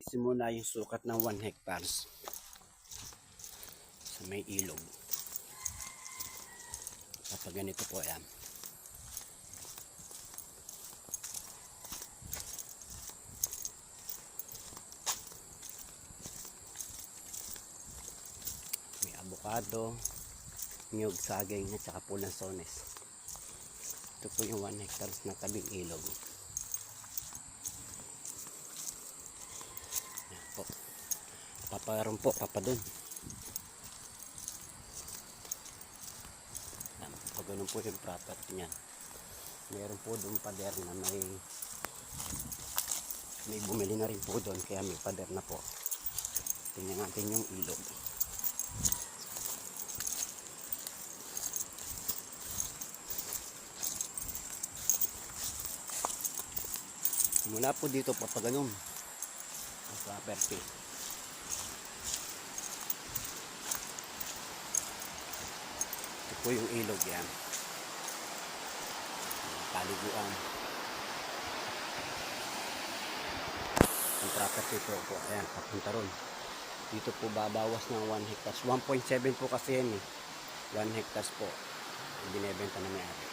simula yung sukat ng 1 hectares sa may ilog. Kapag ganito po yan. May avocado, niyog, saging at saka pulang sones. Ito po yung 1 hectares na tabing ilog. Yan po. Paparoon po, papadun. Yan, pag ganun po yung property niyan. Meron po doon pader na may bumili na rin po doon, kaya may pader na po. Tingnan natin yung ilog. Mula po dito papaganon ang property. Ito po yung ilog yan. Paliguan. Ang property po. Ayan, papunta ron. Dito po babawas ng 1 hectares. 1.7 po kasi yan eh. 1 hectares po. Binebenta na may-ari.